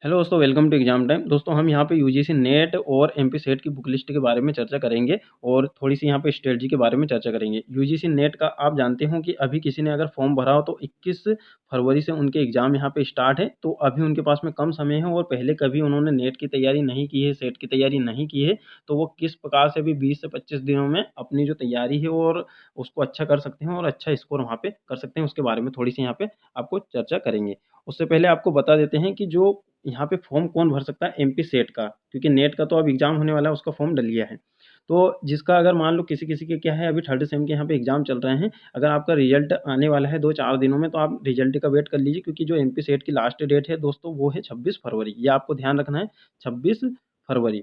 Hello दोस्तों, welcome to exam time. दोस्तों हम यहाँ पे यूजीसी नेट और एमपी सेट की बुक लिस्ट के बारे में चर्चा करेंगे और थोड़ी सी यहाँ पे स्ट्रेटजी के बारे में चर्चा करेंगे। यूजीसी नेट का आप जानते हो कि अभी किसी ने अगर फॉर्म भरा हो तो 21 फरवरी से उनके एग्जाम यहाँ पे स्टार्ट है। तो अभी उनके पास में कम समय है और पहले कभी उन्होंने नेट की तैयारी नहीं की है, सेट की तैयारी नहीं की है, तो वो किस प्रकार से भी 20 से 25 दिनों में अपनी जो तैयारी है और उसको अच्छा कर सकते हैं और अच्छा स्कोर वहाँ पे कर सकते हैं, उसके बारे में थोड़ी सी यहाँ पे आपको चर्चा करेंगे। उससे पहले आपको बता देते हैं कि जो यहाँ पे फॉर्म कौन भर सकता है एमपी सेट का, क्योंकि नेट का तो अब एग्जाम होने वाला है, उसका फॉर्म डल गया है। तो जिसका अगर मान लो किसी किसी के क्या है, अभी थर्ड सेम के यहाँ पे एग्जाम चल रहे हैं, अगर आपका रिजल्ट आने वाला है 2-4 दिनों में, तो आप रिजल्ट का वेट कर लीजिए, क्योंकि जो एमपी सेट की लास्ट डेट है दोस्तों वो है 26 फरवरी। ये आपको ध्यान रखना है, 26 फरवरी।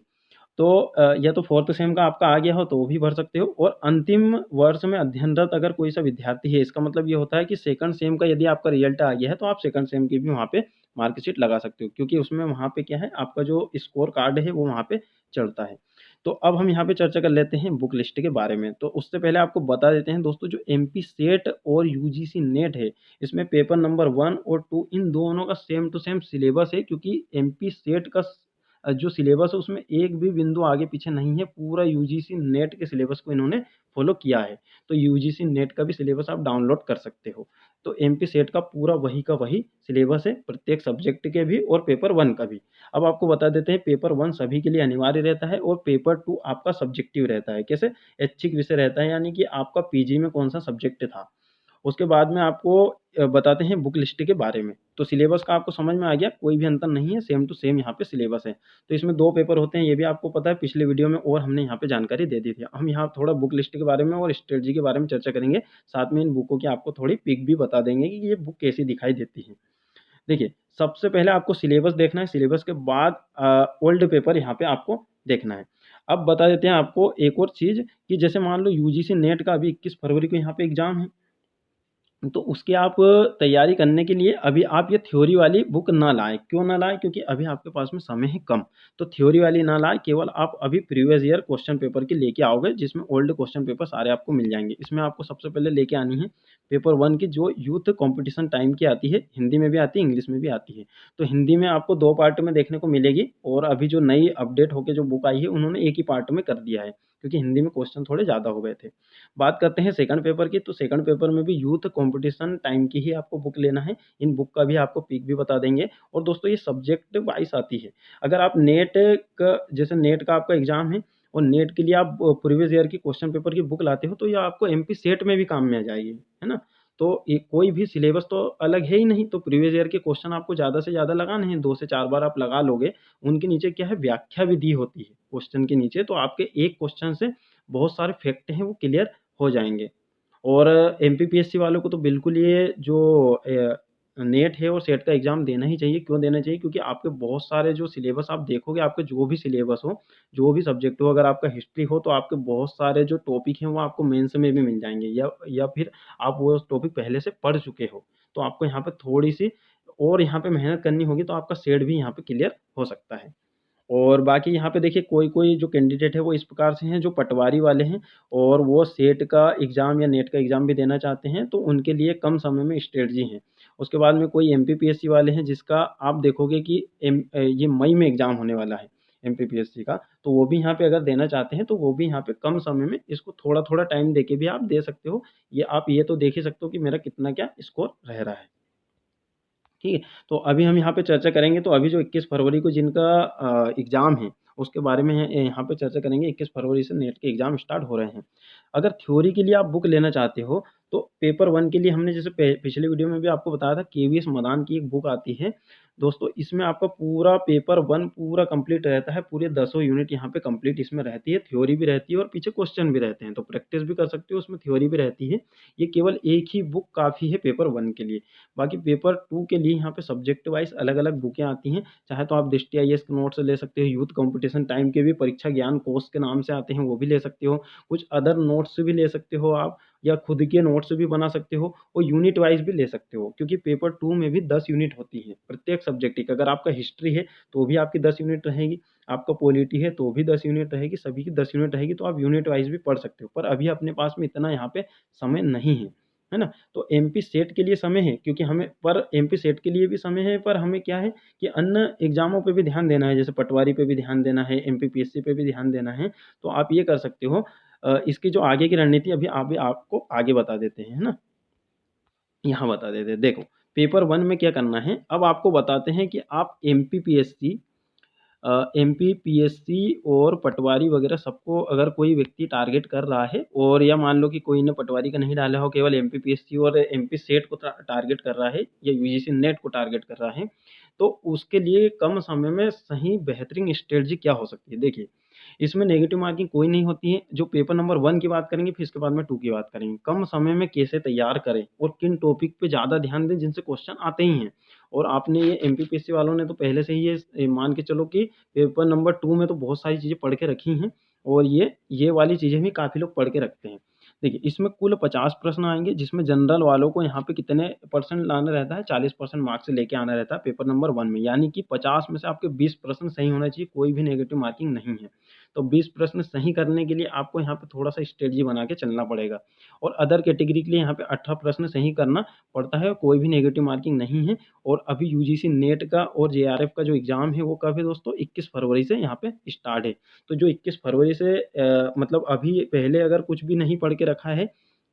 तो या तो फोर्थ सेम का आपका आ गया हो तो वो भी भर सकते हो, और अंतिम वर्ष में अध्ययनरत अगर कोई सा विद्यार्थी है, इसका मतलब ये होता है कि सेकंड सेम का यदि आपका रिजल्ट आ गया है तो आप सेकंड सेम की भी वहाँ पे मार्कशीट लगा सकते हो, क्योंकि उसमें वहाँ पे क्या है, आपका जो स्कोर कार्ड है वो वहाँ पे चढ़ता है। तो अब हम यहाँ पे चर्चा कर लेते हैं बुक लिस्ट के बारे में। तो उससे पहले आपको बता देते हैं दोस्तों, जो एमपी सेट और यूजीसी नेट है, इसमें पेपर नंबर 1 और 2 इन दोनों का सेम टू सेम सिलेबस है, क्योंकि एमपी सेट का जो सिलेबस है उसमें एक भी बिंदु आगे पीछे नहीं है, पूरा यूजीसी नेट के सिलेबस को इन्होंने फॉलो किया है। तो यूजीसी नेट का भी सिलेबस आप डाउनलोड कर सकते हो। तो एमपी सेट का पूरा वही का वही सिलेबस है, प्रत्येक सब्जेक्ट के भी और पेपर 1 का भी। अब आपको बता देते हैं, पेपर 1 सभी के लिए अनिवार्य रहता है और पेपर 2 आपका सब्जेक्टिव रहता है। कैसे? ऐच्छिक विषय रहता है, यानी कि आपका पीजी में कौन सा सब्जेक्ट था। उसके बाद में आपको बताते हैं बुक लिस्ट के बारे में। तो सिलेबस का आपको समझ में आ गया, कोई भी अंतर नहीं है, सेम टू सेम यहाँ पे सिलेबस है। तो इसमें 2 पेपर होते हैं, ये भी आपको पता है, पिछले वीडियो में और हमने यहाँ पे जानकारी दे दी थी। हम यहाँ थोड़ा बुक लिस्ट के बारे में और स्ट्रेटजी के बारे में चर्चा करेंगे, साथ में इन बुकों की आपको थोड़ी पिक भी बता देंगे कि ये बुक कैसी दिखाई देती है। देखिए, सबसे पहले आपको सिलेबस देखना है, सिलेबस के बाद ओल्ड पेपर यहाँ पे आपको देखना है। अब बता देते हैं आपको एक और चीज़, कि जैसे मान लो यूजीसी नेट का अभी 21 फरवरी को यहाँ पे एग्ज़ाम है, तो उसकी आप तैयारी करने के लिए अभी आप ये थ्योरी वाली बुक ना लाएँ। क्यों ना लाएँ? क्योंकि अभी आपके पास में समय है कम। तो थ्योरी वाली ना लाएँ, केवल आप अभी प्रीवियस ईयर क्वेश्चन पेपर की लेके आओगे, जिसमें ओल्ड क्वेश्चन पेपर सारे आपको मिल जाएँगे। इसमें आपको सबसे पहले लेके आनी है पेपर 1 की, जो यूथ कॉम्पिटिशन टाइम की आती है, हिंदी में भी आती है, इंग्लिश में भी आती है। तो हिंदी में आपको 2 पार्ट में देखने को मिलेगी, और अभी जो नई अपडेट होके जो बुक आई है, उन्होंने एक ही पार्ट में कर दिया है, क्योंकि हिंदी में क्वेश्चन थोड़े ज़्यादा हो गए थे। बात करते हैं सेकंड पेपर की, तो सेकंड पेपर में भी यूथ कंपटीशन टाइम की ही आपको बुक लेना है। इन बुक का भी आपको पिक भी बता देंगे, और दोस्तों ये सब्जेक्ट वाइज आती है। अगर आप नेट का, जैसे नेट का आपका एग्जाम है और नेट के लिए आप प्रीवियस ईयर की क्वेश्चन पेपर की बुक लाते हो, तो ये आपको एमपी सेट में भी काम में आ जाएगी, है ना? तो ये कोई भी सिलेबस तो अलग है ही नहीं, तो प्रीवियस ईयर के क्वेश्चन आपको ज़्यादा से ज़्यादा लगाने हैं, 2 से 4 बार आप लगा लोगे। उनके नीचे क्या है, व्याख्या भी दी होती है क्वेश्चन के नीचे, तो आपके एक क्वेश्चन से बहुत सारे फैक्ट हैं वो क्लियर हो जाएँगे। और एमपीपीएससी वालों को तो बिल्कुल ये जो नेट है और सेट का एग्ज़ाम देना ही चाहिए। क्यों देना चाहिए? क्योंकि आपके बहुत सारे जो सिलेबस आप देखोगे, आपके जो भी सिलेबस हो, जो भी सब्जेक्ट हो, अगर आपका हिस्ट्री हो तो आपके बहुत सारे जो टॉपिक हैं वो आपको मेंस में भी मिल जाएँगे, या फिर आप वो टॉपिक पहले से पढ़ चुके हो। तो आपको यहाँ पे थोड़ी-सी और यहाँ पे मेहनत करनी होगी, तो आपका सेट भी यहाँ पे क्लियर हो सकता है। और बाकी यहाँ पे देखिए, कोई-कोई जो कैंडिडेट है वो इस प्रकार से हैं, जो पटवारी वाले हैं और वो सेट का एग्ज़ाम या नेट का एग्ज़ाम भी देना चाहते हैं, तो उनके लिए कम समय में स्ट्रेटजी है। उसके बाद में कोई एमपीपीएससी वाले हैं, जिसका आप देखोगे कि ये मई में एग्ज़ाम होने वाला है एमपीपीएससी का, तो वो भी यहाँ पे अगर देना चाहते हैं, तो वो भी यहाँ पे कम समय में इसको थोड़ा-थोड़ा टाइम देके भी आप दे सकते हो। ये आप ये तो देख ही सकते हो कि मेरा कितना क्या स्कोर रह रहा है। ठीक है? तो अभी हम यहाँ पे चर्चा करेंगे, तो अभी जो 21 फरवरी को जिनका एग्ज़ाम है, उसके बारे में यहाँ पे चर्चा करेंगे। 21 फरवरी से नेट के एग्ज़ाम स्टार्ट हो रहे हैं। अगर थ्योरी के लिए आप बुक लेना चाहते हो, तो पेपर 1 के लिए हमने जैसे पिछले वीडियो में भी आपको बताया था, केवीएस मदान की एक बुक आती है। दोस्तों इसमें आपका पूरा पेपर 1 पूरा कंप्लीट रहता है, पूरे दसों यूनिट यहाँ पे कंप्लीट इसमें रहती है, थ्योरी भी रहती है और पीछे क्वेश्चन भी रहते हैं, तो प्रैक्टिस भी कर सकते हो, उसमें थ्योरी भी रहती है। ये केवल एक ही बुक काफ़ी है पेपर 1 के लिए। बाकी पेपर 2 के लिए यहाँ पे सब्जेक्ट वाइज़ अलग-अलग बुकें आती हैं। चाहे तो आप दृष्टि आईएएस के नोट्स ले सकते हो, यूथ कॉम्पिटिशन टाइम के भी परीक्षा ज्ञान कोश के नाम से आते हैं, वो भी ले सकते हो। कुछ अदर नोट्स भी ले सकते हो आप, या खुद के नोट्स भी बना सकते हो, और यूनिट वाइज़ भी ले सकते हो, क्योंकि पेपर 2 में भी 10 यूनिट होती हैं, प्रत्येक सब्जेक्ट की। अगर आपका हिस्ट्री है, तो भी आपकी 10 यूनिट रहेगी, आपका पॉलिटी है, तो भी 10 यूनिट रहेगी, सभी की 10 यूनिट रहेगी, तो आप यूनिट वाइज़ भी पढ़ सकते हो। पर अभी अपने पास में इतना यहाँ पे समय नहीं है। है ना? तो एमपी सेट के लिए समय है, क्योंकि हमें पर एमपी सेट के लिए भी समय है, पर हमें क्या है कि अन्य एग्ज़ामों पे भी ध्यान देना है, जैसे पटवारी पे भी ध्यान देना है, एमपीपीएससी पे भी ध्यान देना है। तो आप ये कर सकते हो। इसकी जो आगे की रणनीति अभी आपको आगे बता देते हैं, है ना? यहाँ बता देते हैं। देखो, पेपर 1 में क्या करना है, अब आपको बताते हैं कि आप एमपीपीएससी और पटवारी वगैरह सबको अगर कोई व्यक्ति टारगेट कर रहा है, और या मान लो कि कोई ने पटवारी का नहीं डाला हो, केवल एमपीपीएससी और एमपी सेट को टारगेट कर रहा है, या यूजीसी नेट को टारगेट कर रहा है, तो उसके लिए कम समय में सही बेहतरीन स्ट्रेटजी क्या हो सकती है? देखिए, इसमें नेगेटिव मार्किंग कोई नहीं होती है। जो पेपर नंबर 1 की बात करेंगे, फिर इसके बाद में 2 की बात करेंगे। कम समय में कैसे तैयार करें और किन टॉपिक पे ज़्यादा ध्यान दें जिनसे क्वेश्चन आते ही हैं। और आपने ये एमपीपीएससी वालों ने तो पहले से ही ये मान के चलो कि पेपर नंबर 2 में तो बहुत सारी चीज़ें पढ़ के रखी हैं, और ये वाली चीज़ें भी काफ़ी लोग पढ़ के रखते हैं। देखिए, इसमें कुल 50 प्रश्न आएँगे, जिसमें जनरल वालों को यहाँ पे कितने परसेंट लाना रहता है, 40% मार्क्स लेके आना रहता है पेपर नंबर 1 में। यानी कि 50 में से आपके 20 प्रश्न सही होना चाहिए, कोई भी नेगेटिव मार्किंग नहीं है। तो 20 प्रश्न सही करने के लिए आपको यहाँ पे थोड़ा-सा स्ट्रेटजी बना के चलना पड़ेगा, और अदर कैटेगरी के लिए यहाँ पे 18 प्रश्न सही करना पड़ता है, कोई भी नेगेटिव मार्किंग नहीं है। और अभी यूजीसी नेट का और जेआरएफ का जो एग्ज़ाम है, वो कब है दोस्तों? 21 फरवरी से यहाँ पे स्टार्ट है। तो जो 21 फरवरी से मतलब अभी पहले अगर कुछ भी नहीं पढ़ के रखा है,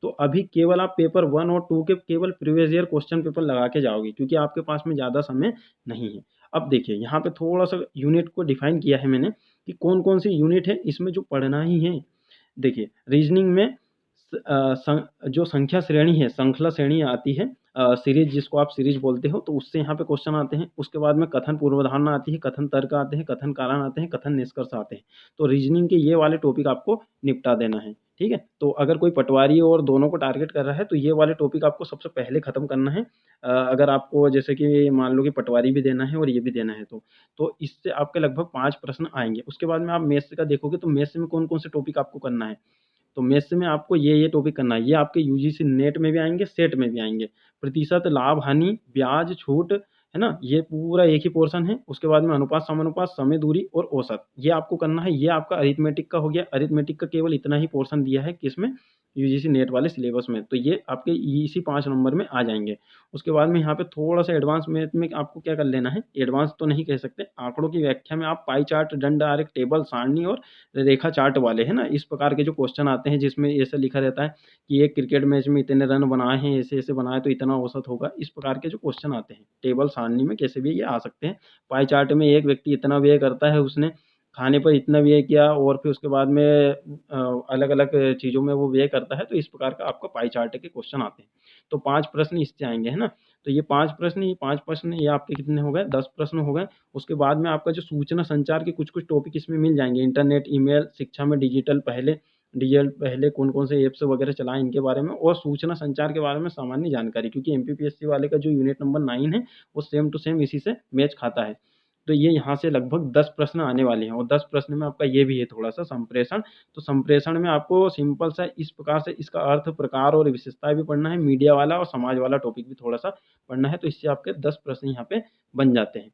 तो अभी केवल आप पेपर 1 और 2 के केवल प्रीवियस ईयर क्वेश्चन पेपर लगा के जाओगे, क्योंकि आपके पास में ज़्यादा समय नहीं है। अब देखिए, यहाँ पे थोड़ा-सा यूनिट को डिफ़ाइन किया है मैंने कि कौन-कौन सी यूनिट है इसमें जो पढ़ना ही है। देखिए, रीज़निंग में जो संख्या श्रेणी है, श्रृंखला श्रेणी आती है, सीरीज़ जिसको आप सीरीज़ बोलते हो, तो उससे यहाँ पे क्वेश्चन आते हैं। उसके बाद में कथन पूर्वधारणा आती है, कथन तर्क आते हैं, कथन कारण आते हैं, कथन निष्कर्ष आते हैं। तो रीज़निंग के ये वाले टॉपिक आपको निपटा देना है, ठीक है? तो अगर कोई पटवारी और दोनों को टारगेट कर रहा है, तो ये वाले टॉपिक आपको सबसे पहले खत्म करना है। अगर आपको जैसे कि मान लो कि पटवारी भी देना है और ये भी देना है, तो इससे आपके लगभग 5 प्रश्न आएँगे। उसके बाद में आप मैथ्स का देखोगे, तो मैथ्स में कौन-कौन से टॉपिक आपको करना है। तो मैथ्स में आपको ये टॉपिक करना है। ये आपके यूजीसी नेट में भी आएँगे, सेट में भी आएँगे। प्रतिशत, लाभ, हानि, ब्याज, छूट, है ना? ये पूरा एक ही पोर्शन है। उसके बाद में अनुपात, समानुपात, समय, दूरी और औसत, ये आपको करना है। ये आपका अरिथमेटिक का हो गया। अरिथमेटिक का केवल इतना ही पोर्शन दिया है किसमें? यूजीसी नेट वाले सिलेबस में। तो ये आपके इसी 5 नंबर में आ जाएँगे। उसके बाद में यहाँ पे थोड़ा-सा एडवांस मैथ में आपको क्या कर लेना है, एडवांस तो नहीं कह सकते, आंकड़ों की व्याख्या में आप पाई चार्ट, दंड आरेख, टेबल, सारणी और रेखा चार्ट वाले, है ना? इस प्रकार के जो क्वेश्चन आते हैं, जिसमें ऐसा लिखा रहता है कि एक क्रिकेट मैच में इतने रन बनाए हैं, ऐसे-ऐसे बनाए तो इतना औसत होगा। इस प्रकार के जो क्वेश्चन आते हैं, टेबल सारणी में कैसे भी ये आ सकते हैं। पाई चार्ट में एक व्यक्ति इतना व्यय करता है, उसने खाने पर इतना व्यय किया, और फिर उसके बाद में अलग-अलग चीज़ों में वो व्यय करता है, तो इस प्रकार का आपका पाई चार्ट के क्वेश्चन आते हैं। तो 5 प्रश्न इससे आएँगे, है ना? तो ये 5 प्रश्न ये आपके कितने हो गए? 10 प्रश्न हो गए। उसके बाद में आपका जो सूचना संचार के कुछ-कुछ टॉपिक इसमें मिल जाएँगे। इंटरनेट, ईमेल, शिक्षा में डिजिटल पहले कौन-कौन से ऐप्स वगैरह चलाएँ, इनके बारे में, और सूचना संचार के बारे में सामान्य जानकारी, क्योंकि एमपीपीएससी वाले का जो यूनिट नंबर 9 है, वो सेम टू सेम इसी से मैच खाता है। तो ये यहाँ से लगभग 10 प्रश्न आने वाले हैं, और 10 प्रश्न में आपका ये भी है थोड़ा-सा संप्रेषण। तो संप्रेषण में आपको सिंपल सा इस प्रकार से इसका अर्थ, प्रकार और विशेषताएँ भी पढ़ना है, मीडिया वाला और समाज वाला टॉपिक भी थोड़ा-सा पढ़ना है, तो इससे आपके 10 प्रश्न यहाँ पे बन जाते हैं।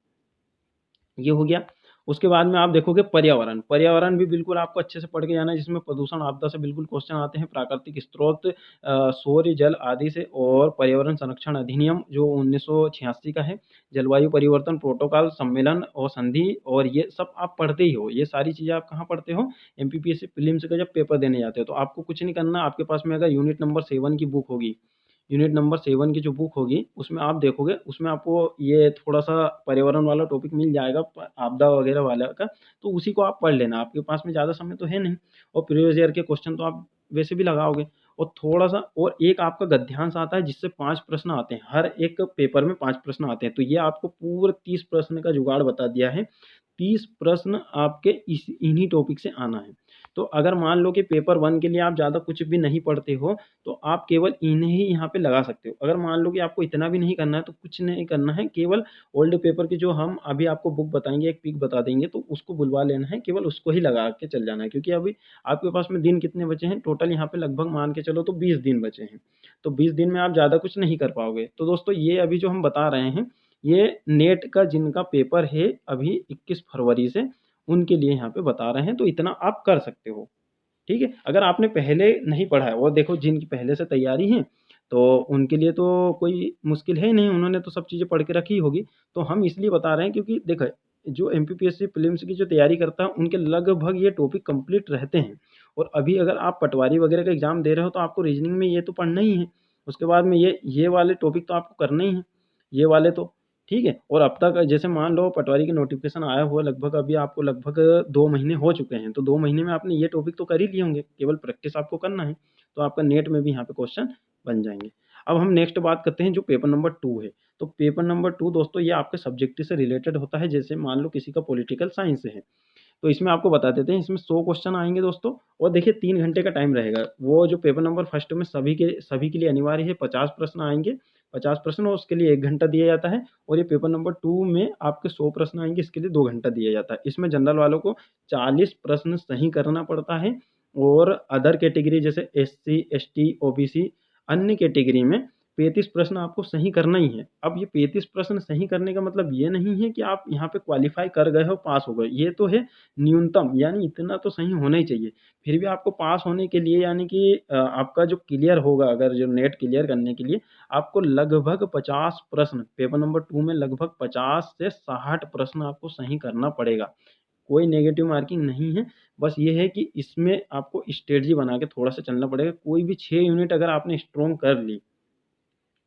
ये हो गया। उसके बाद में आप देखोगे पर्यावरण। पर्यावरण भी बिल्कुल आपको अच्छे से पढ़ के जाना है, जिसमें प्रदूषण, आपदा से बिल्कुल क्वेश्चन आते हैं, प्राकृतिक स्रोत, सौर, जल आदि से, और पर्यावरण संरक्षण अधिनियम जो 1986 का है, जलवायु परिवर्तन प्रोटोकॉल, सम्मेलन और संधि, और ये सब आप पढ़ते ही हो। ये सारी चीज़ें आप कहाँ पढ़ते हो? एमपीपीएससी प्रीलिम्स का जब पेपर देने जाते हो, तो आपको कुछ नहीं करना। आपके पास में अगर यूनिट नंबर 7 की बुक होगी, यूनिट नंबर 7 की जो बुक होगी, उसमें आप देखोगे, उसमें आपको ये थोड़ा-सा पर्यावरण वाला टॉपिक मिल जाएगा, प आपदा वगैरह वाला का, तो उसी को आप पढ़ लेना। आपके पास में ज़्यादा समय तो है नहीं, और प्रीवियस ईयर के क्वेश्चन तो आप वैसे भी लगाओगे, और थोड़ा-सा और एक आपका गद्यांश आता है, जिससे 5 प्रश्न आते हैं। हर एक पेपर में 5 प्रश्न आते हैं, तो ये आपको पूरे 30 प्रश्न का जुगाड़ बता दिया है। 30 प्रश्न आपके इन्हीं टॉपिक से आना है। तो अगर मान लो कि पेपर 1 के लिए आप ज़्यादा कुछ भी नहीं पढ़ते हो, तो आप केवल इन्हें ही यहाँ पे लगा सकते हो। अगर मान लो कि आपको इतना भी नहीं करना है, तो कुछ नहीं करना है, केवल ओल्ड पेपर की जो हम अभी आपको बुक बताएँगे, एक पिक बता देंगे, तो उसको बुलवा लेना है, केवल उसको ही लगा के चल जाना है। क्योंकि अभी आपके पास में दिन कितने बचे हैं? टोटल यहाँ पे लगभग मान के चलो तो 20 दिन बचे हैं। तो 20 दिन में आप ज़्यादा कुछ नहीं कर पाओगे। तो दोस्तों, ये अभी जो हम बता रहे हैं, ये नेट का जिनका पेपर है अभी 21 फरवरी से, उनके लिए यहाँ पे बता रहे हैं, तो इतना आप कर सकते हो। ठीक है? अगर आपने पहले नहीं पढ़ा है, और देखो जिनकी पहले से तैयारी है, तो उनके लिए तो कोई मुश्किल है ही नहीं, उन्होंने तो सब चीज़ें पढ़ के रखी होगी। तो हम इसलिए बता रहे हैं क्योंकि देखो, जो एमपीपीएससी प्रीलिम्स की जो तैयारी करता है, उनके लगभग ये टॉपिक कंप्लीट रहते हैं। और अभी अगर आप पटवारी वगैरह का एग्ज़ाम दे रहे हो, तो आपको रीजनिंग में ये तो पढ़ना ही है। उसके बाद में ये वाले टॉपिक तो आपको करने ही हैं, ये वाले तो, ठीक है। और अब तक जैसे मान लो पटवारी की नोटिफिकेशन आया हुआ लगभग, अभी आपको लगभग 2 महीने हो चुके हैं, तो 2 महीने में आपने ये टॉपिक तो कर ही लिए होंगे, केवल प्रैक्टिस आपको करना है। तो आपका नेट में भी यहाँ पे क्वेश्चन बन जाएँगे। अब हम नेक्स्ट बात करते हैं जो पेपर नंबर 2 है। तो पेपर नंबर 2 दोस्तों ये आपके सब्जेक्ट से रिलेटेड होता है। जैसे मान लो किसी का पॉलिटिकल साइंस है, तो इसमें आपको बता देते हैं, इसमें 100 क्वेश्चन आएँगे दोस्तों। और देखिए 3 घंटे का टाइम रहेगा। वो जो पेपर नंबर फर्स्ट में सभी के लिए अनिवार्य है, 50 प्रश्न आएँगे, 50 प्रश्न, और उसके लिए 1 घंटा दिया जाता है। और ये पेपर नंबर 2 में आपके 100 प्रश्न आएँगे, इसके लिए 2 घंटा दिया जाता है। इसमें जनरल वालों को 40 प्रश्न सही करना पड़ता है, और अदर कैटेगरी जैसे एससी, एसटी, ओबीसी, अन्य कैटेगरी में 35 प्रश्न आपको सही करना ही है। अब ये 35 प्रश्न सही करने का मतलब ये नहीं है कि आप यहाँ पे क्वालीफाई कर गए हो, पास हो गए। ये तो है न्यूनतम, यानी इतना तो सही होना ही चाहिए। फिर भी आपको पास होने के लिए, यानी कि आपका जो क्लियर होगा, अगर जो नेट क्लियर करने के लिए आपको लगभग 50 प्रश्न, पेपर नंबर 2 में लगभग 50 से 60 प्रश्न आपको सही करना पड़ेगा। कोई नेगेटिव मार्किंग नहीं है, बस ये है कि इसमें आपको स्ट्रेटजी बना के थोड़ा-सा चलना पड़ेगा। कोई भी 6 यूनिट अगर आपने स्ट्रॉन्ग कर ली,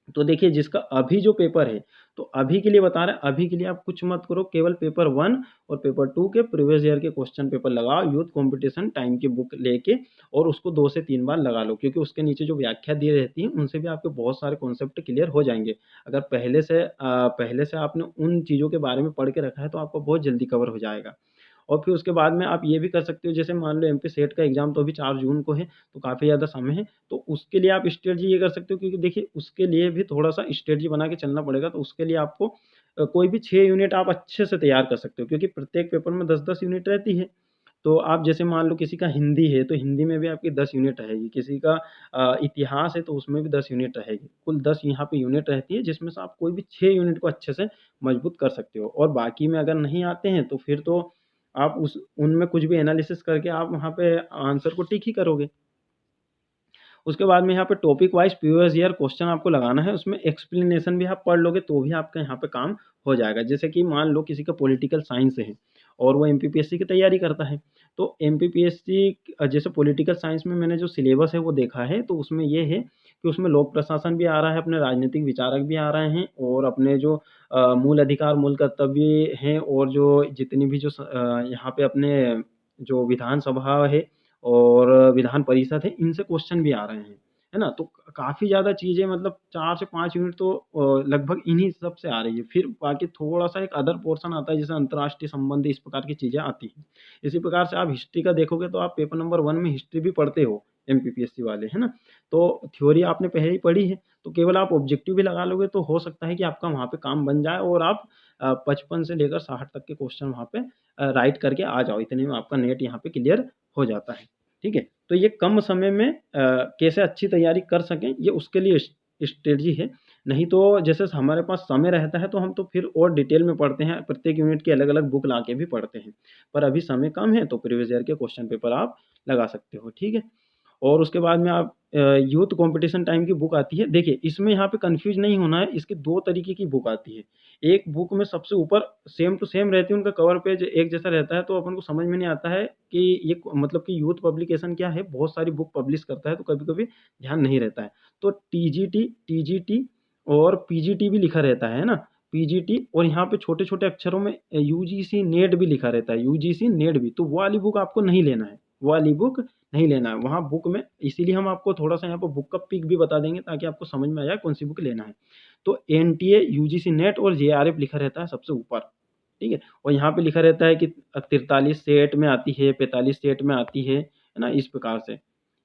तो देखिए जिसका अभी जो पेपर है, तो अभी के लिए बता रहे हैं, अभी के लिए आप कुछ मत करो, केवल पेपर 1 और पेपर 2 के प्रीवियस ईयर के क्वेश्चन पेपर लगाओ, यूथ कंपटीशन टाइम की बुक लेके, और उसको 2 से 3 बार लगा लो, क्योंकि उसके नीचे जो व्याख्या दी रहती है, उनसे भी आपके बहुत सारे कॉन्सेप्ट क्लियर हो जाएँगे। अगर पहले से आपने उन चीज़ों के बारे में पढ़ के रखा है, तो आपको बहुत जल्दी कवर हो जाएगा। और फिर उसके बाद में आप ये भी कर सकते हो, जैसे मान लो एमपी सेट का एग्ज़ाम तो अभी 4 जून को है, तो काफ़ी ज़्यादा समय है। तो उसके लिए आप स्ट्रेटजी ये कर सकते हो, क्योंकि देखिए उसके लिए भी थोड़ा-सा स्ट्रेटजी बना के चलना पड़ेगा। तो उसके लिए आपको कोई भी 6 यूनिट आप अच्छे से तैयार कर सकते हो, क्योंकि प्रत्येक पेपर में 10-10 यूनिट रहती है। तो आप जैसे मान लो किसी का हिंदी है, तो हिंदी में भी आपकी 10 यूनिट रहेगी, किसी का इतिहास है, तो उसमें भी 10 यूनिट रहेगी। कुल 10 यहाँ पे यूनिट रहती है, जिसमें से आप कोई भी 6 यूनिट को अच्छे से मजबूत कर सकते हो। और बाकी में अगर नहीं आते हैं, तो फिर तो आप उस उनमें कुछ भी एनालिसिस करके आप वहाँ पे आंसर को टिक ही करोगे। उसके बाद में यहाँ पे topic wise previous year question आपको लगाना है, उसमें एक्सप्लेनेशन भी आप पढ़ लोगे, तो भी आपका यहाँ पे काम हो जाएगा। जैसे कि मान लो किसी का पॉलिटिकल साइंस है, और वो एमपीपीएससी की तैयारी करता है, तो एमपीपीएससी जैसे पॉलिटिकल साइंस में मैंने जो सिलेबस है वो देखा है, तो उसमें ये है कि उसमें लोक प्रशासन भी आ रहा है, अपने राजनीतिक विचारक भी आ रहे हैं, और अपने जो मूल अधिकार, मूल कर्तव्य हैं, और जो जितनी भी यहाँ पे अपने जो विधानसभा है और विधान परिषद है, इनसे क्वेश्चन भी आ रहे हैं, है ना? तो काफ़ी ज़्यादा चीज़ें, मतलब 4 से 5 यूनिट तो लगभग इन्हीं सब से आ रही है। फिर बाकी थोड़ा-सा एक अदर पोर्शन आता है, जैसे अंतर्राष्ट्रीय संबंध, इस प्रकार की चीज़ें आती हैं। इसी प्रकार से आप हिस्ट्री का देखोगे, तो आप पेपर नंबर 1 में हिस्ट्री भी पढ़ते हो, एमपीपीएससी वाले, है ना? तो थ्योरी आपने पहले ही पढ़ी है, तो केवल आप ऑब्जेक्टिव भी लगा लोगे, तो हो सकता है कि आपका वहाँ पे काम बन जाए, और आप 55 से लेकर 60 तक के क्वेश्चन वहाँ पे राइट करके आ जाओ। इतने में आपका नेट यहाँ पे क्लियर हो जाता है। ठीक है? तो ये कम समय में कैसे अच्छी तैयारी कर सकें, ये उसके लिए स्ट्रेटजी है। नहीं तो जैसे हमारे पास समय रहता है, तो हम तो फिर और डिटेल में पढ़ते हैं, प्रत्येक यूनिट की अलग-अलग बुक लाके भी पढ़ते हैं। पर अभी समय कम है, तो प्रीवियस ईयर के क्वेश्चन पेपर आप लगा सकते हो, ठीक है? और उसके बाद में आप यूथ कॉम्पिटिशन टाइम की बुक आती है। देखिए, इसमें यहाँ पे कन्फ्यूज़ नहीं होना है, इसकी 2 तरीके की बुक आती है। एक बुक में सबसे ऊपर सेम टू सेम रहती है, उनका कवर पेज एक जैसा रहता है, तो अपन को समझ में नहीं आता है कि ये मतलब कि यूथ पब्लिकेशन क्या है, बहुत सारी बुक पब्लिश करता है, तो कभी-कभी ध्यान नहीं रहता है। तो टीजीटी, टीजीटी और पीजीटी भी लिखा रहता है ना? पीजीटी, और यहाँ पे छोटे-छोटे अक्षरों में यूजीसी नेट भी लिखा रहता है, यूजीसी नेट भी, तो वो वाली बुक आपको नहीं लेना है, वो वाली बुक नहीं लेना है। वहाँ बुक में इसीलिए हम आपको थोड़ा-सा यहाँ पे बुक का पिक भी बता देंगे, ताकि आपको समझ में आ जाए कौन-सी बुक लेना है। तो एनटीए, यूजीसी नेट और जेआरएफ लिखा रहता है सबसे ऊपर, ठीक है? और यहाँ पे लिखा रहता है कि 43 सेट में आती है, 45 सेट में आती है ना? इस प्रकार से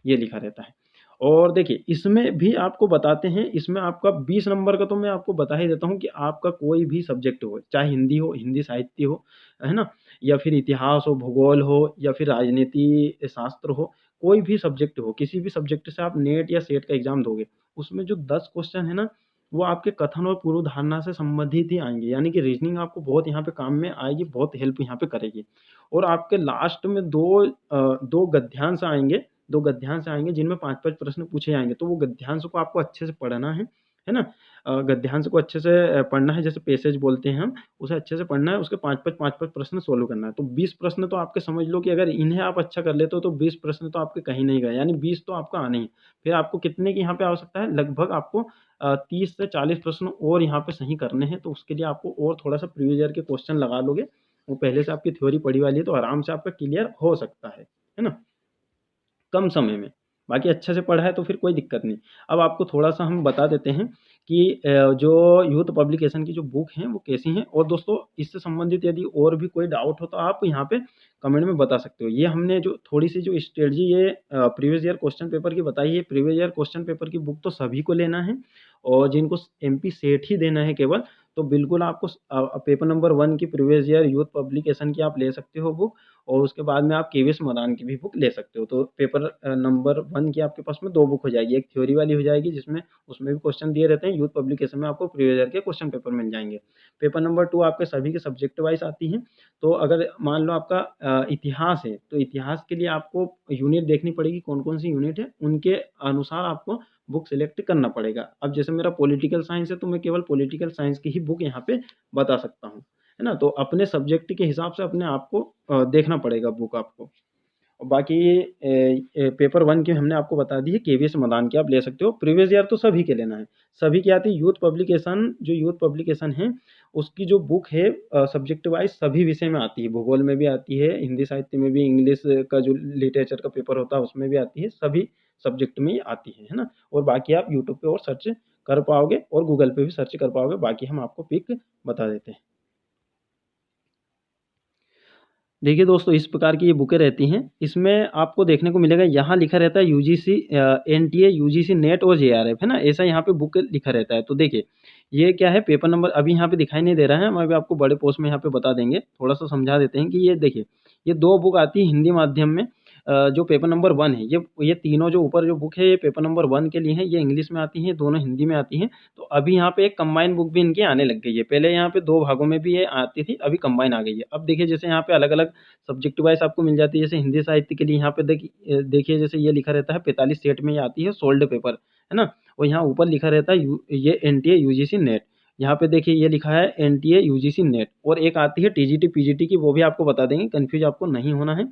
ये लिखा रहता है। और देखिए, इसमें भी आपको बताते हैं, इसमें आपका 20 नंबर का तो मैं आपको बता ही देता हूँ कि आपका कोई भी सब्जेक्ट हो, चाहे हिंदी हो, हिंदी साहित्य हो, है ना? या फिर इतिहास हो, भूगोल हो, या फिर राजनीति शास्त्र हो, कोई भी सब्जेक्ट हो, किसी भी सब्जेक्ट से आप नेट या सेट का एग्ज़ाम दोगे, उसमें जो 10 क्वेश्चन है ना, वो आपके कथन और पूर्व धारणा से संबंधित ही आएँगे। यानी कि रीज़निंग आपको बहुत यहाँ पे काम में आएगी, बहुत हेल्प यहाँ पे करेगी। और आपके लास्ट में 2 गद्यांश आएँगे, 2 गद्यांश आएँगे जिनमें 5-5 प्रश्न पूछे जाएँगे। तो वो गद्यांश को आपको अच्छे से पढ़ना है ना? गद्यांश को अच्छे से पढ़ना है, जैसे पैसेज बोलते हैं हम, उसे अच्छे से पढ़ना है, उसके 5-5 प्रश्न सॉल्व करना है। तो 20 प्रश्न तो आपके समझ लो कि अगर इन्हें आप अच्छा कर लेते हो तो 20 प्रश्न तो आपके कहीं नहीं गए, यानी 20 तो आपका आने ही है। फिर आपको कितने की यहाँ पे आवश्यकता है? लगभग आपको 30 से 40 प्रश्न और यहाँ पे सही करने हैं, तो उसके लिए आपको और थोड़ा-सा प्रीवियस ईयर के क्वेश्चन लगा लोगे, वो पहले से आपकी थ्योरी पढ़ी वाली है, तो आराम से आपका क्लियर हो सकता है ना? कम समय में। बाकी अच्छे से पढ़ा है तो फिर कोई दिक्कत नहीं। अब आपको थोड़ा-सा हम बता देते हैं कि जो यूथ पब्लिकेशन की जो बुक हैं वो कैसी हैं, और दोस्तों इससे संबंधित यदि और भी कोई डाउट हो तो आप यहाँ पे कमेंट में बता सकते हो। ये हमने जो थोड़ी-सी जो स्ट्रेटजी ये प्रीवियस ईयर क्वेश्चन पेपर की बताई है, प्रीवियस ईयर क्वेश्चन पेपर की बुक तो सभी को लेना है, और जिनको एमपी सेट ही देना है केवल, तो बिल्कुल आपको पेपर नंबर 1 की प्रीवियस ईयर यूथ पब्लिकेशन की आप ले सकते हो बुक, और उसके बाद में आप केवीएस मदान की भी बुक ले सकते हो। तो पेपर नंबर 1 की आपके पास में 2 बुक हो जाएगी। एक थ्योरी वाली हो जाएगी जिसमें उसमें भी क्वेश्चन दिए रहते हैं, यूथ पब्लिकेशन में आपको प्रीवियस ईयर के क्वेश्चन पेपर मिल जाएँगे। पेपर नंबर 2 आपके सभी के सब्जेक्ट वाइज़ आती हैं। तो अगर मान लो आपका इतिहास है, तो इतिहास के लिए आपको यूनिट देखनी पड़ेगी, कौन-कौन सी यूनिट है, उनके अनुसार आपको बुक सेलेक्ट करना पड़ेगा। अब जैसे मेरा पॉलिटिकल साइंस है, तो मैं केवल पॉलिटिकल साइंस की ही बुक यहाँ पे बता सकता हूँ, है ना? तो अपने सब्जेक्ट के हिसाब से अपने आप को देखना पड़ेगा बुक आपको। और बाकी पेपर 1 की हमने आपको बता दी है, केवीएस मदान की आप ले सकते हो। प्रीवियस ईयर तो सभी के लेना है। सभी की आती है यूथ पब्लिकेशन, जो यूथ पब्लिकेशन है, उसकी जो बुक है सब्जेक्ट वाइज़ सभी विषय में आती है। भूगोल में भी आती है, हिंदी साहित्य में भी, इंग्लिश का जो लिटरेचर का पेपर होता है उसमें भी आती है, सभी सब्जेक्ट में ही आती है ना? और बाकी आप यूट्यूब पे और सर्च कर पाओगे और गूगल पे भी सर्च कर पाओगे, बाकी हम आपको पिक बता देते हैं। देखिए दोस्तों, इस प्रकार की ये बुकें रहती हैं। इसमें आपको देखने को मिलेगा, यहाँ लिखा रहता है यूजीसी एनटीए, यूजीसी नेट और जेआरएफ, है ना? ऐसा यहाँ पे बुक लिखा रहता है। तो देखिए, ये क्या है, पेपर नंबर अभी यहाँ पे दिखाई नहीं दे रहा है, हम अभी आपको बड़े पोस्ट में यहाँ पे बता देंगे। थोड़ा-सा समझा देते हैं कि ये देखिए, ये 2 बुक आती है हिंदी माध्यम में। जो पेपर नंबर 1 है, ये तीनों जो ऊपर जो बुक है, ये पेपर नंबर 1 के लिए हैं। ये इंग्लिश में आती हैं, दोनों हिंदी में आती हैं। तो अभी यहाँ पे एक कंबाइन बुक भी इनकी आने लग गई है। पहले यहाँ पे 2 भागों में भी ये आती थी, अभी कंबाइन आ गई है। अब देखिए, जैसे यहाँ पे अलग-अलग सब्जेक्ट वाइज़ आपको मिल जाती है। जैसे हिंदी साहित्य के लिए यहाँ पे देखिए, जैसे ये लिखा रहता है 45 सेट में ये आती है सोल्ड पेपर, है ना? और यहाँ ऊपर लिखा रहता है ये एनटीए यूजीसी नेट। यहाँ पे देखिए ये लिखा है एनटीए यूजीसी नेट, और एक आती है टीजीटी पीजीटी की, वो भी आपको बता देंगे, कन्फ्यूज़ आपको नहीं होना है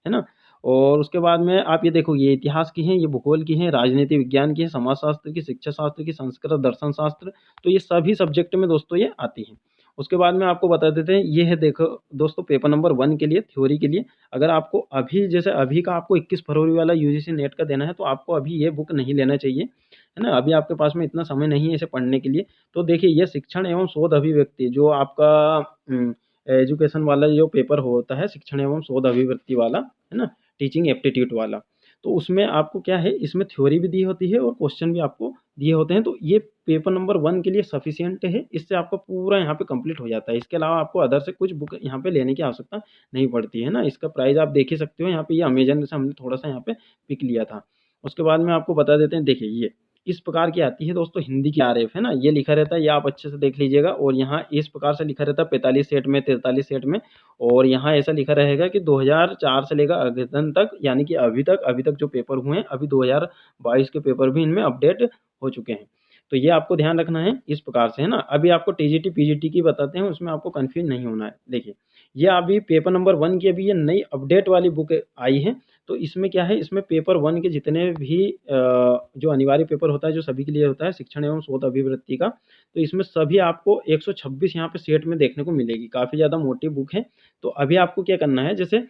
ना? और उसके बाद में आप ये देखो, ये इतिहास की हैं, ये भूगोल की हैं, राजनीति विज्ञान की है, समाजशास्त्र की, शिक्षा शास्त्र की, संस्कृत, दर्शन शास्त्र, तो ये सभी सब्जेक्ट में दोस्तों ये आती हैं। उसके बाद में आपको बता देते हैं, ये है देखो दोस्तों, पेपर नंबर 1 के लिए, थ्योरी के लिए। अगर आपको अभी, जैसे अभी का आपको 21 फरवरी वाला यूजीसी नेट का देना है, तो आपको अभी ये बुक नहीं लेना चाहिए, है ना? अभी आपके पास में इतना समय नहीं है इसे पढ़ने के लिए। तो देखिए, ये शिक्षण एवं शोध अभिव्यक्ति जो आपका एजुकेशन वाला जो पेपर होता है, शिक्षण एवं शोध अभिवृत्ति वाला, है ना? टीचिंग एप्टीट्यूड वाला। तो उसमें आपको क्या है, इसमें थ्योरी भी दी होती है और क्वेश्चन भी आपको दिए होते हैं। तो ये पेपर नंबर 1 के लिए सफिशिएंट है, इससे आपका पूरा यहाँ पे कंप्लीट हो जाता है। इसके अलावा आपको अदर से कुछ बुक यहाँ पे लेने की आवश्यकता नहीं पड़ती है ना? इसका प्राइस आप देख ही सकते हो, यहाँ पे ये अमेज़न से हमने थोड़ा-सा यहाँ पे पिक लिया था। उसके बाद में आपको बता देते हैं, देखिए ये इस प्रकार की आती है दोस्तों हिंदी की आरएफ, है ना? ये लिखा रहता है, ये आप अच्छे से देख लीजिएगा, और यहाँ इस प्रकार से लिखा रहता है 45 सेट में, 43 सेट में, और यहाँ ऐसा लिखा रहेगा कि 2004 से लेकर अद्यतन तक, यानी कि अभी तक जो पेपर हुए हैं, अभी 2022 के पेपर भी इनमें अपडेट हो चुके हैं। तो ये आपको ध्यान रखना है इस प्रकार से, है ना? अभी आपको टीजीटी, पीजीटी की बताते हैं, उसमें आपको कन्फ्यूज़ नहीं होना है। देखिए, ये अभी पेपर नंबर 1 की अभी ये नई अपडेट वाली बुक आई है। तो इसमें क्या है, इसमें पेपर 1 के जितने भी जो अनिवार्य पेपर होता है, जो सभी के लिए होता है, शिक्षण एवं शोध अभिवृत्ति का, तो इसमें सभी आपको 126 यहाँ पे सेट में देखने को मिलेगी। काफ़ी ज़्यादा मोटी बुक है। तो अभी आपको क्या करना है, जैसे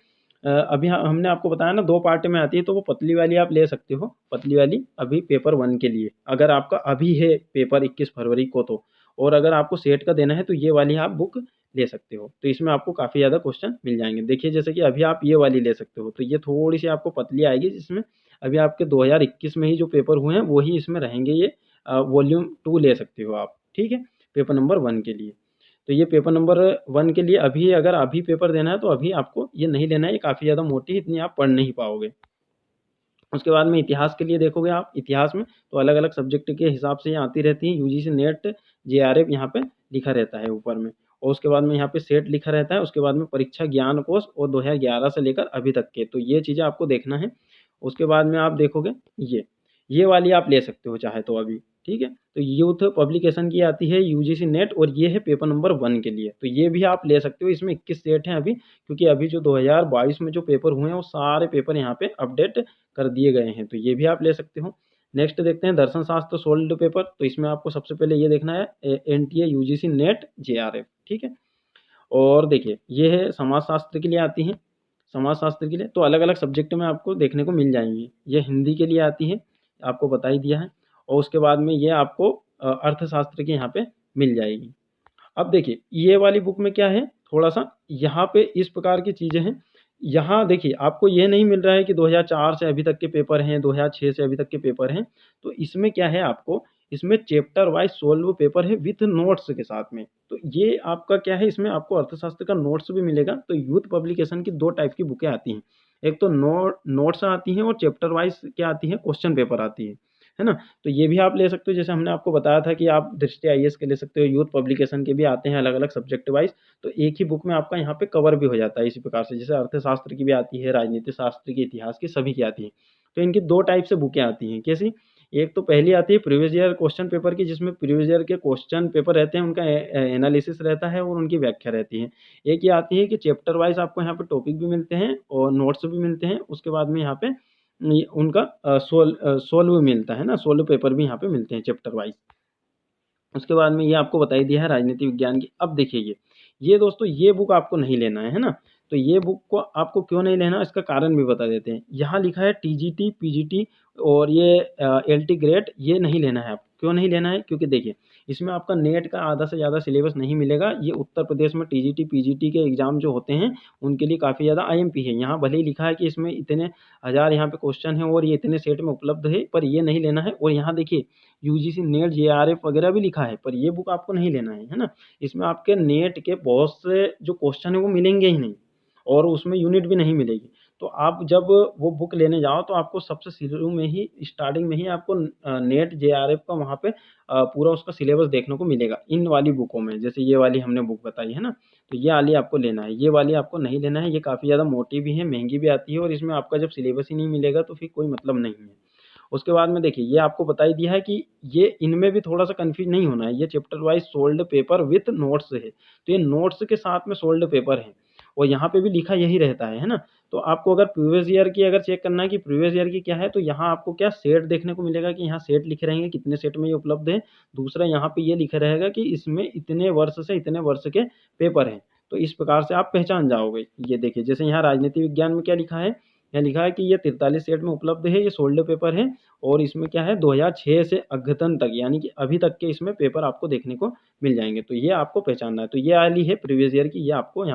अभी हमने आपको बताया ना 2 पार्ट में आती है, तो वो पतली वाली आप ले सकते हो, पतली वाली अभी पेपर 1 के लिए, अगर आपका अभी है पेपर 21 फरवरी को तो। और अगर आपको सेट का देना है, तो ये वाली आप बुक ले सकते हो। तो इसमें आपको काफ़ी ज़्यादा क्वेश्चन मिल जाएँगे। देखिए, जैसे कि अभी आप ये वाली ले सकते हो, तो ये थोड़ी-सी आपको पतली आएगी, जिसमें अभी आपके 2021 में ही जो पेपर हुए हैं, वही इसमें रहेंगे ये। वॉल्यूम 2 ले सकते हो आप, ठीक है? पेपर नंबर 1 के लिए। तो ये पेपर नंबर 1 के लिए अभी, अगर अभी पेपर देना है, तो अभी आपको ये नहीं लेना है, ये काफ़ी ज़्यादा मोटी है, इतनी आप पढ़ नहीं पाओगे। उसके बाद में इतिहास के लिए देखोगे आप, इतिहास में तो अलग-अलग सब्जेक्ट के हिसाब से ये आती रहती हैं। यूजीसी नेट, जेआरएफ यहाँ पे लिखा रहता है ऊपर में, और उसके बाद में यहाँ पे सेट लिखा रहता है। उसके बाद में परीक्षा ज्ञान कोश और 2011 से लेकर अभी तक के, तो ये चीज़ें आपको देखना है। उसके बाद में आप देखोगे ये वाली आप ले सकते हो चाहे तो अभी, ठीक है। तो यूथ पब्लिकेशन की आती है यूजीसी नेट, और ये है पेपर नंबर 1 के लिए, तो ये भी आप ले सकते हो। इसमें 21 सेट हैं अभी, क्योंकि अभी जो 2022 में जो पेपर हुए हैं वो सारे पेपर यहाँ पे अपडेट कर दिए गए हैं, तो ये भी आप ले सकते हो। नेक्स्ट देखते हैं दर्शन शास्त्र सोल्ड पेपर, तो इसमें आपको सबसे पहले ये देखना है एनटीए यूजीसी नेट जेआरएफ, ठीक है। और देखिए ये है समाजशास्त्र के लिए आती हैं, समाजशास्त्र के लिए तो अलग अलग सब्जेक्ट में आपको देखने को मिल जाएंगी। ये हिंदी के लिए आती है, आपको बता ही दिया है। और उसके बाद में ये आपको अर्थशास्त्र की यहाँ पे मिल जाएगी। अब देखिए ये वाली बुक में क्या है, थोड़ा सा यहाँ पे इस प्रकार की चीज़ें हैं। यहाँ देखिए आपको ये नहीं मिल रहा है कि 2004 से अभी तक के पेपर हैं, 2006 से अभी तक के पेपर हैं। तो इसमें क्या है, आपको इसमें चैप्टर वाइज सोल्व पेपर है विथ नोट्स के साथ में। तो ये आपका क्या है, इसमें आपको अर्थशास्त्र का नोट्स भी मिलेगा। तो यूथ पब्लिकेशन की 2 टाइप की बुकें आती हैं, एक तो नोट्स आती हैं और चैप्टर वाइज क्या आती है, क्वेश्चन पेपर आती है ना। तो ये भी आप ले सकते हो, जैसे हमने आपको बताया था कि आप दृष्टि आईएएस के ले सकते हो, यूथ पब्लिकेशन के भी आते हैं अलग अलग सब्जेक्ट वाइज। तो एक ही बुक में आपका यहाँ पे कवर भी हो जाता है इसी प्रकार से, जैसे अर्थशास्त्र की भी आती है, राजनीति शास्त्र की, इतिहास की, सभी की आती है। तो इनकी 2 टाइप से बुकें आती हैं, कैसी, एक तो पहली आती है प्रीवियस ईयर क्वेश्चन पेपर की, जिसमें प्रीवियस ईयर के क्वेश्चन पेपर रहते हैं, उनका एनालिसिस रहता है और उनकी व्याख्या रहती है। एक ये आती है कि चैप्टर वाइज आपको यहाँ पे टॉपिक भी मिलते हैं और नोट्स भी मिलते हैं, उसके बाद में यहाँ पे उनका सोल्व मिलता है ना, सोल्व पेपर भी यहाँ पे मिलते हैं चैप्टर वाइज। उसके बाद में ये आपको बता ही दिया है राजनीति विज्ञान की। अब देखिए ये दोस्तों ये बुक आपको नहीं लेना है ना। तो ये बुक को आपको क्यों नहीं लेना, इसका कारण भी बता देते हैं। यहाँ लिखा है टीजीटी, पीजीटी और ये एलटी ग्रेड, ये नहीं लेना है आपको। क्यों नहीं लेना है, क्योंकि देखिए इसमें आपका नेट का आधा से ज़्यादा सिलेबस नहीं मिलेगा। ये उत्तर प्रदेश में टीजीटी पीजीटी के एग्जाम जो होते हैं उनके लिए काफ़ी ज़्यादा आईएमपी है। यहाँ भले ही लिखा है कि इसमें इतने हज़ार यहाँ पे क्वेश्चन है और ये इतने सेट में उपलब्ध है, पर ये नहीं लेना है। और यहाँ देखिए यूजीसी नेट जेआरएफ वगैरह भी लिखा है, पर ये बुक आपको नहीं लेना है ना। इसमें आपके नेट के बहुत से जो क्वेश्चन है वो मिलेंगे ही नहीं, और उसमें यूनिट भी नहीं मिलेगी। तो आप जब वो बुक लेने जाओ तो आपको सबसे शुरू में ही, स्टार्टिंग में ही आपको नेट जेआरएफ का वहाँ पे पूरा उसका सिलेबस देखने को मिलेगा इन वाली बुकों में। जैसे ये वाली हमने बुक बताई है ना, तो ये वाली आपको लेना है, ये वाली आपको नहीं लेना है। ये काफ़ी ज़्यादा मोटी भी है, महंगी भी आती है, और इसमें आपका जब सिलेबस ही नहीं मिलेगा तो फिर कोई मतलब नहीं है। उसके बाद में देखिए ये आपको बता ही दिया है कि ये इनमें भी थोड़ा सा कंफ्यूज नहीं होना है। ये chapter wise solved paper with notes है, तो ये नोट्स के साथ में सोल्ड पेपर है, और यहाँ पे भी लिखा यही रहता है ना। तो आपको अगर प्रीवियस ईयर की अगर चेक करना है कि प्रीवियस ईयर की क्या है, तो यहाँ आपको क्या सेट देखने को मिलेगा कि यहाँ सेट लिखे रहेंगे कितने सेट में ये उपलब्ध है। दूसरा यहाँ पे ये लिखा रहेगा कि इसमें इतने वर्ष से इतने वर्ष के पेपर हैं। तो इस प्रकार से आप पहचान जाओगे। ये देखिए जैसे यहाँ राजनीति विज्ञान में क्या लिखा है, यहाँ लिखा है कि ये 43 सेट में उपलब्ध है, ये सोल्ड पेपर है, और इसमें क्या है 2006 से अद्यतन तक, यानी कि अभी तक के इसमें पेपर आपको देखने को मिल जाएंगे। तो ये आपको पहचानना है। तो ये वाली है प्रीवियस ईयर की, ये आपको यहाँ